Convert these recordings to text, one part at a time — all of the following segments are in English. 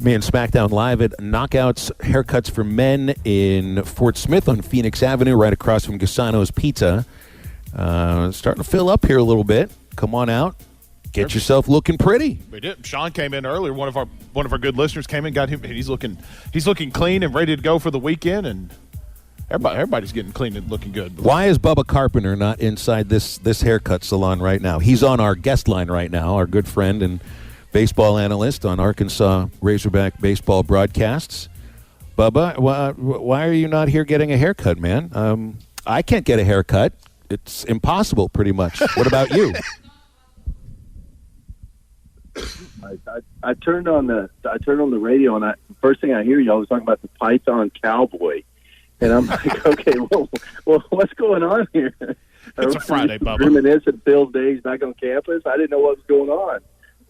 Man, SmackDown Live at Knockouts Haircuts for Men in Fort Smith on Phoenix Avenue, right across from Gasano's Pizza. Starting to fill up here a little bit. Come on out. Get yourself looking pretty. We did. Sean came in earlier. One of our good listeners came in, got him, and he's looking clean and ready to go for the weekend. And everybody's getting clean and looking good. Why is Bubba Carpenter not inside this haircut salon right now? He's on our guest line right now. Our good friend and baseball analyst on Arkansas Razorback baseball broadcasts. Bubba, why are you not here getting a haircut, man? I can't get a haircut. It's impossible, pretty much. What about you? I turned on the radio, and the first thing I hear y'all was talking about the Python Cowboy, and I'm like, okay, well, what's going on here? It's a Friday, Bubba. Reminiscent Phil's days back on campus. I didn't know what was going on.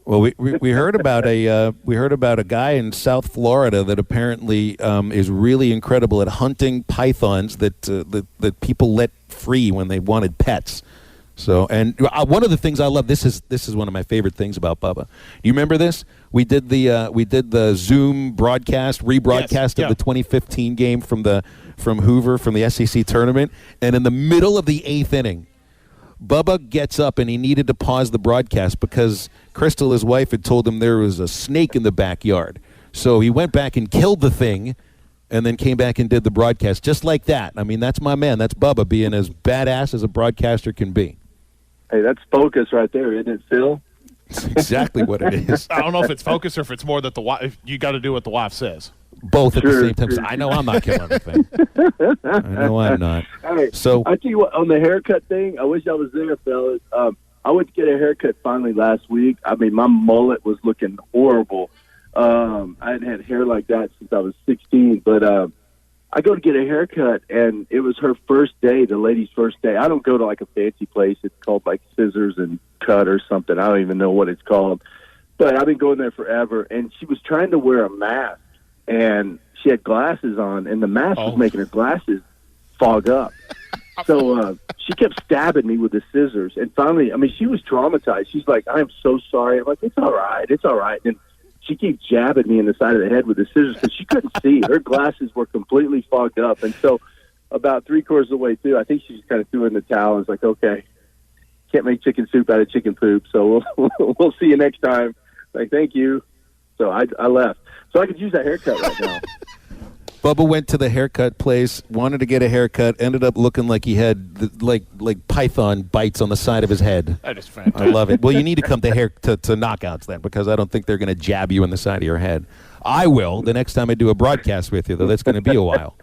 Well, we heard about a guy in South Florida that apparently is really incredible at hunting pythons that people let free when they wanted pets. So, and one of the things I love, this is one of my favorite things about Bubba. You remember this? We did the Zoom rebroadcast of the 2015 game from Hoover from the SEC tournament, and in the middle of the 8th inning, Bubba gets up and he needed to pause the broadcast because Crystal, his wife, had told him there was a snake in the backyard. So he went back and killed the thing and then came back and did the broadcast just like that. I mean, that's my man. That's Bubba being as badass as a broadcaster can be. Hey, that's focus right there, isn't it, Phil? That's exactly what it is. I don't know if it's focus or if it's more that the wife, you got to do what the wife says. Both at the same time. Sure. I know I'm not killing anything. I know I'm not. Hey, so I tell you what, on the haircut thing, I wish I was there, fellas. I went to get a haircut finally last week. I mean, my mullet was looking horrible. I hadn't had hair like that since I was 16. But I go to get a haircut, and it was her first day, the lady's first day. I don't go to like a fancy place. It's called like Scissors and Cut or something. I don't even know what it's called. But I've been going there forever, and she was trying to wear a mask. And she had glasses on, and the mask was making her glasses fog up. So she kept stabbing me with the scissors. And finally, I mean, she was traumatized. She's like, I'm so sorry. I'm like, it's all right. It's all right. And she keeps jabbing me in the side of the head with the scissors because she couldn't see. Her glasses were completely fogged up. And so about 3/4 of the way through, I think she just kind of threw in the towel and was like, okay, can't make chicken soup out of chicken poop. So we'll see you next time. Like, thank you. So I left. So I could use that haircut right now. Bubba went to the haircut place, wanted to get a haircut, ended up looking like he had like python bites on the side of his head. That is fantastic. I love it. Well, you need to come to Knockouts then, because I don't think they're going to jab you in the side of your head. I will the next time I do a broadcast with you, though. That's going to be a while.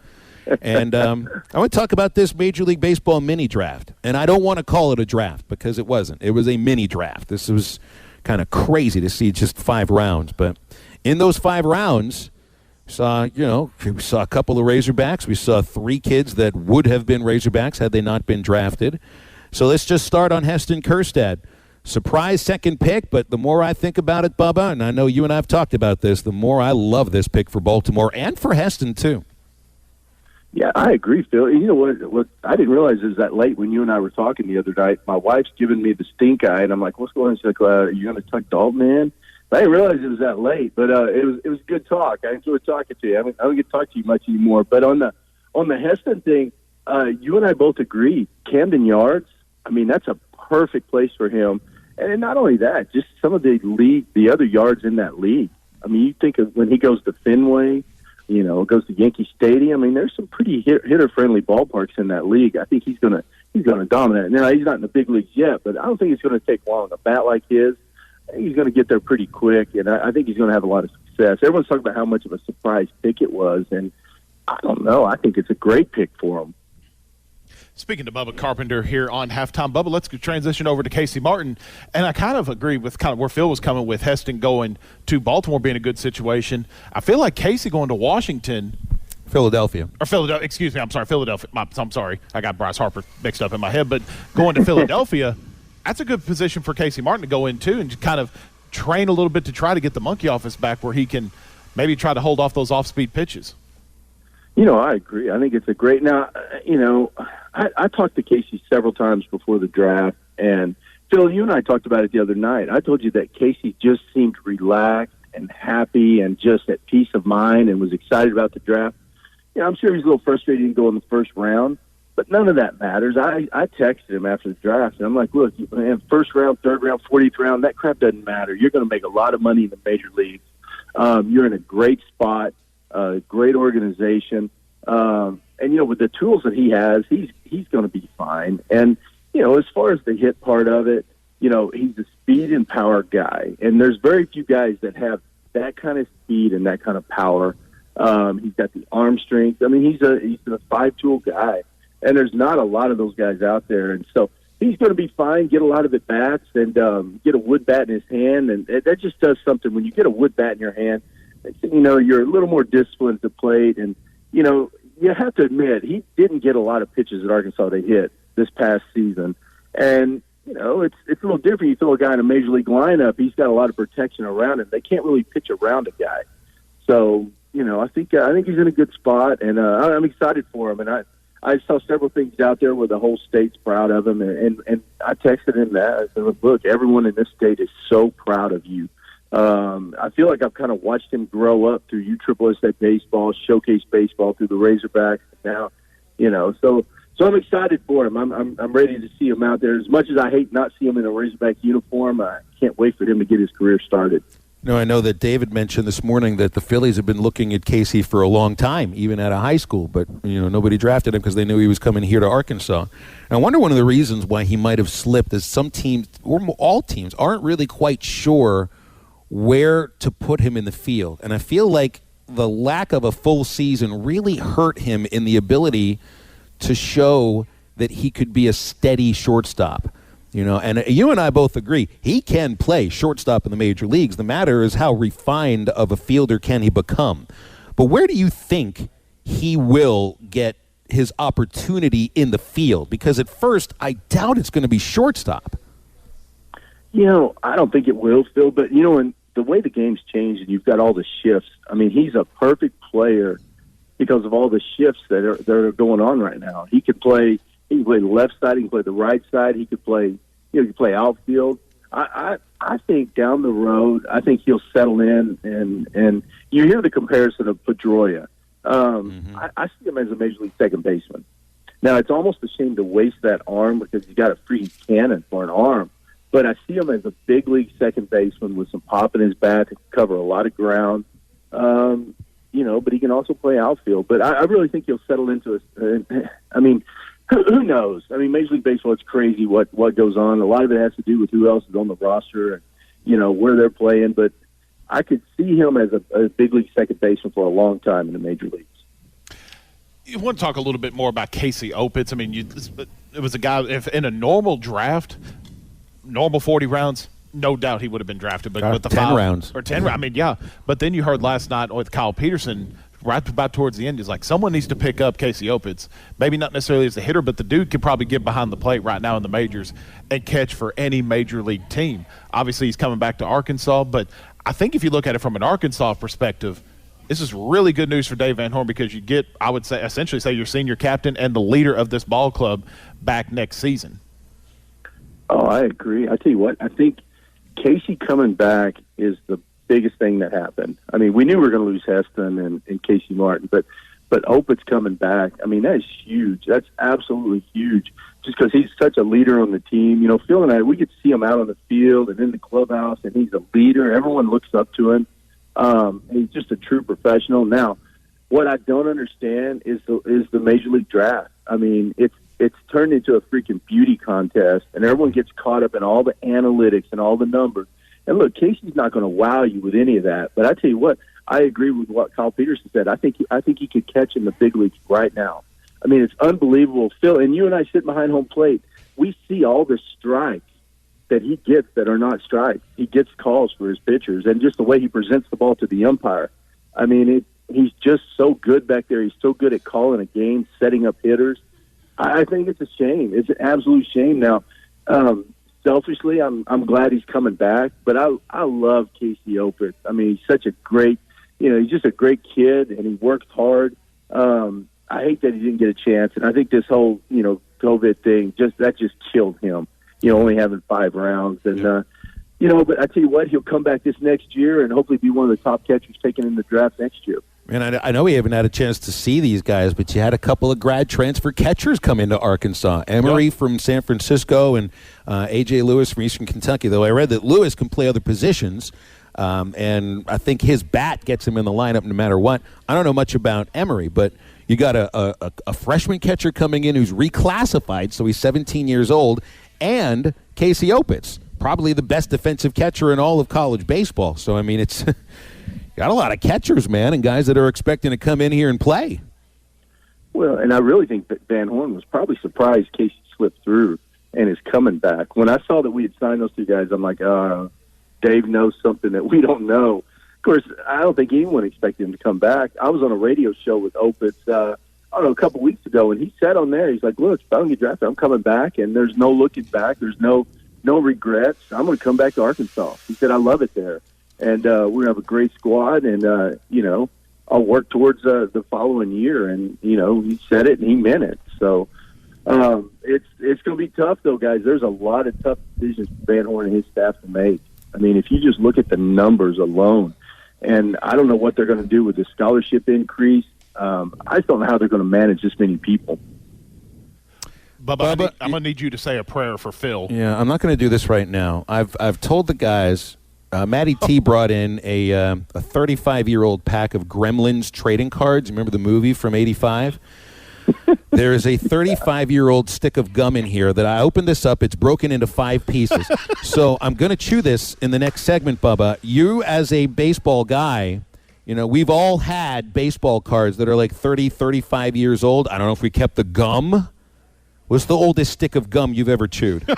And I want to talk about this Major League Baseball mini draft. And I don't want to call it a draft because it wasn't. It was a mini draft. This was kind of crazy to see just 5 rounds, but in those 5 rounds, we saw a couple of Razorbacks. We saw 3 kids that would have been Razorbacks had they not been drafted. So let's just start on Heston Kjerstad. Surprise second pick, but the more I think about it, Bubba, and I know you and I have talked about this, the more I love this pick for Baltimore and for Heston, too. Yeah, I agree, Phil. You know what I didn't realize is that late when you and I were talking the other night, my wife's giving me the stink eye, and I'm like, what's going on? She's like, are you going to tuck Dalton in? I didn't realize it was that late, but it was good talk. I enjoyed talking to you. I don't get to talk to you much anymore. But on the Heston thing, you and I both agree. Camden Yards, I mean, that's a perfect place for him. And not only that, just some of the other yards in that league. I mean, you think of when he goes to Fenway, goes to Yankee Stadium. I mean, there's some pretty hitter-friendly ballparks in that league. I think he's gonna dominate. Now, he's not in the big leagues yet, but I don't think it's going to take long. A bat like his, I think he's going to get there pretty quick, and I think he's going to have a lot of success. Everyone's talking about how much of a surprise pick it was, and I don't know. I think it's a great pick for him. Speaking to Bubba Carpenter here on Halftime. Bubba, let's transition over to Casey Martin. And I kind of agree with kind of where Phil was coming with Heston going to Baltimore being a good situation. I feel like Casey going to Washington. Philadelphia. Or Philadelphia. Excuse me. I'm sorry. Philadelphia. I'm sorry. I got Bryce Harper mixed up in my head. But going to Philadelphia, that's a good position for Casey Martin to go into and just kind of train a little bit to try to get the monkey off his back where he can maybe try to hold off those off-speed pitches. I agree. I think it's a great – now, I talked to Casey several times before the draft, and Phil, you and I talked about it the other night. I told you that Casey just seemed relaxed. and happy and just at peace of mind and was excited about the draft. I'm sure he's a little frustrated he didn't go in the first round, but none of that matters. I texted him after the draft, and I'm like, look, man, first round, third round, 40th round, that crap doesn't matter. You're going to make a lot of money in the major leagues. You're in a great spot, great organization. And, with the tools that he has, he's going to be fine. And, as far as the hit part of it, he's a speed and power guy. And there's very few guys that have that kind of speed and that kind of power. He's got the arm strength. I mean, he's a five-tool guy. And there's not a lot of those guys out there. And so he's going to be fine, get a lot of at-bats, and get a wood bat in his hand. And that just does something. When you get a wood bat in your hand, you're a little more disciplined at the plate. And, you have to admit, he didn't get a lot of pitches at Arkansas to hit this past season. And, it's a little different. You throw a guy in a major league lineup, he's got a lot of protection around him. They can't really pitch around a guy. So, I think he's in a good spot, and I'm excited for him. And I saw several things out there where the whole state's proud of him, and I texted him that. I said, look, everyone in this state is so proud of you. I feel like I've kind of watched him grow up through USSSA baseball, showcase baseball, through the Razorbacks now, so I'm excited for him. I'm ready to see him out there. As much as I hate not seeing him in a Razorback uniform, I can't wait for him to get his career started. I know that David mentioned this morning that the Phillies have been looking at Casey for a long time, even out of high school, but nobody drafted him because they knew he was coming here to Arkansas. And I wonder one of the reasons why he might have slipped is some teams, or all teams, aren't really quite sure where to put him in the field. And I feel like the lack of a full season really hurt him in the ability to show that he could be a steady shortstop. And you and I both agree he can play shortstop in the major leagues. The matter is how refined of a fielder can he become. But where do you think he will get his opportunity in the field? Because at first, I doubt it's going to be shortstop. I don't think it will, Phil, but, in the way the game's changed and you've got all the shifts, I mean, he's a perfect player because of all the shifts that are going on right now. He can play the left side, he can play the right side, he could play, he can play outfield. I think down the road, I think he'll settle in, and you hear the comparison of Pedroia. I see him as a major league second baseman. Now, it's almost a shame to waste that arm because he's got a freaking cannon for an arm. But I see him as a big league second baseman with some pop in his bat to cover a lot of ground. But he can also play outfield. But I really think he'll settle into it. I mean, who knows? I mean, Major League Baseball, it's crazy what goes on. A lot of it has to do with who else is on the roster and, where they're playing. But I could see him as a big league second baseman for a long time in the major leagues. You want to talk a little bit more about Casey Opitz? I mean, it was a guy, if in a normal draft, normal 40 rounds, no doubt he would have been drafted. But with the 10 rounds. Or 10 rounds. I mean, yeah. But then you heard last night with Kyle Peterson, right about towards the end, he's like, someone needs to pick up Casey Opitz. Maybe not necessarily as a hitter, but the dude could probably get behind the plate right now in the majors and catch for any major league team. Obviously, he's coming back to Arkansas, but I think if you look at it from an Arkansas perspective, this is really good news for Dave Van Horn because you get, I would say, essentially say your senior captain and the leader of this ball club back next season. Oh, I agree. I tell you what, I think Casey coming back is the biggest thing that happened. I mean, we knew we were going to lose Heston and Casey Martin, but Opitz coming back, I mean, that is huge. That's absolutely huge just because he's such a leader on the team. Phil and I, we get to see him out on the field and in the clubhouse, and he's a leader. Everyone looks up to him. He's just a true professional. Now, what I don't understand is the Major League Draft. I mean, it's turned into a freaking beauty contest, and everyone gets caught up in all the analytics and all the numbers. And look, Casey's not going to wow you with any of that. But I tell you what, I agree with what Kyle Peterson said. I think he could catch in the big leagues right now. I mean, it's unbelievable. Phil, and you and I sit behind home plate. We see all the strikes that he gets that are not strikes. He gets calls for his pitchers, and just the way he presents the ball to the umpire. I mean, he's just so good back there. He's so good at calling a game, setting up hitters. I think it's a shame. It's an absolute shame. Now, selfishly, I'm glad he's coming back, but I love Casey Opitz. I mean, he's such a great, he's just a great kid, and he works hard. I hate that he didn't get a chance, and I think this whole, COVID thing just killed him. Only having 5 rounds, and But I tell you what, he'll come back this next year and hopefully be one of the top catchers taken in the draft next year. And I know we haven't had a chance to see these guys, but you had a couple of grad transfer catchers come into Arkansas. Emery from San Francisco and A.J. Lewis from Eastern Kentucky, though I read that Lewis can play other positions, and I think his bat gets him in the lineup no matter what. I don't know much about Emery, but you got a freshman catcher coming in who's reclassified, so he's 17 years old, and Casey Opitz, probably the best defensive catcher in all of college baseball. So, I mean, it's... got a lot of catchers, man, and guys that are expecting to come in here and play. Well, and I really think that Van Horn was probably surprised Casey slipped through and is coming back. When I saw that we had signed those two guys, I'm like, Dave knows something that we don't know. Of course, I don't think anyone expected him to come back. I was on a radio show with Opitz, a couple weeks ago, and he said on there, he's like, look, if I don't get drafted, I'm coming back, and there's no looking back. There's no regrets. I'm going to come back to Arkansas. He said, I love it there. And we're going to have a great squad, and, I'll work towards the following year. And, he said it, and he meant it. So it's going to be tough, though, guys. There's a lot of tough decisions for Van Horn and his staff to make. I mean, if you just look at the numbers alone, and I don't know what they're going to do with the scholarship increase. I just don't know how they're going to manage this many people. Bubba, I'm going to need you to say a prayer for Phil. Yeah, I'm not going to do this right now. I've told the guys – Matty T brought in a 35-year-old pack of Gremlins trading cards. Remember the movie from '85? There is a 35-year-old stick of gum in here that I opened this up. It's broken into 5 pieces. So I'm going to chew this in the next segment, Bubba. You, as a baseball guy, we've all had baseball cards that are like 30, 35 years old. I don't know if we kept the gum. What's the oldest stick of gum you've ever chewed?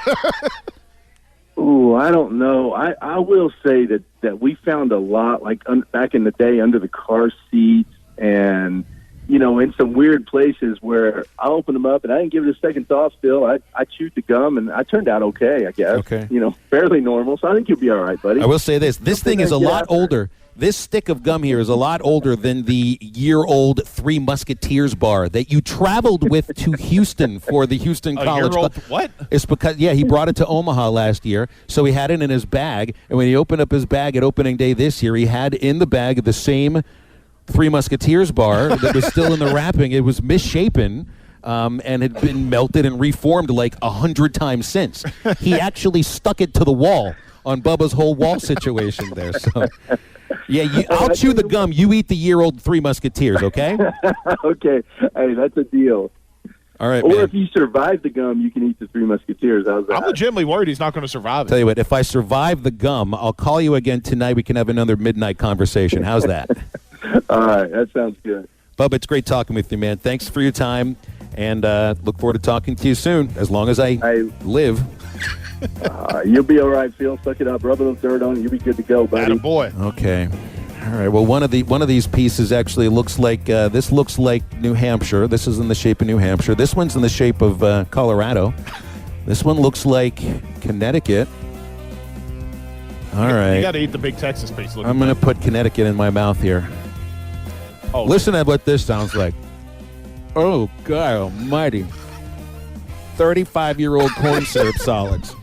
Ooh, I don't know. I will say that we found a lot, like back in the day, under the car seats and, in some weird places where I opened them up and I didn't give it a second thought still. I chewed the gum and I turned out okay, I guess. Okay. Fairly normal. So I think you'll be all right, buddy. I will say this. This thing is a lot older. This stick of gum here is a lot older than the year-old Three Musketeers bar that you traveled with to Houston for the Houston College Club. What? It's because, he brought it to Omaha last year, so he had it in his bag. And when he opened up his bag at opening day this year, he had in the bag the same Three Musketeers bar that was still in the wrapping. It was misshapen. And had been melted and reformed like 100 times since. He actually stuck it to the wall on Bubba's whole wall situation there. So, yeah, I'll chew the gum. You eat the year-old Three Musketeers, okay? Okay. Hey, that's a deal. All right, or man. if you survive the gum, you can eat the Three Musketeers. How's that? I'm legitimately worried he's not going to survive it. Tell you what, if I survive the gum, I'll call you again tonight. We can have another midnight conversation. How's that? All right. That sounds good. Bubba, it's great talking with you, man. Thanks for your time, and look forward to talking to you soon, as long as I live. You'll be all right, Phil. Suck it up. Rub a little dirt on it. You'll be good to go, buddy. Attaboy. Okay. All right. Well, one of these pieces actually looks like this looks like New Hampshire. This is in the shape of New Hampshire. This one's in the shape of Colorado. This one looks like Connecticut. All right. You got to eat the big Texas piece. I'm going to put Connecticut in my mouth here. Oh, listen to what this sounds like. Oh, God almighty. 35-year-old corn syrup solids.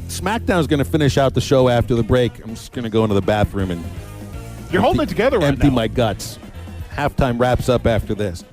SmackDown's going to finish out the show after the break. I'm just going to go into the bathroom and You're holding it together right now. Empty my guts. Halftime wraps up after this.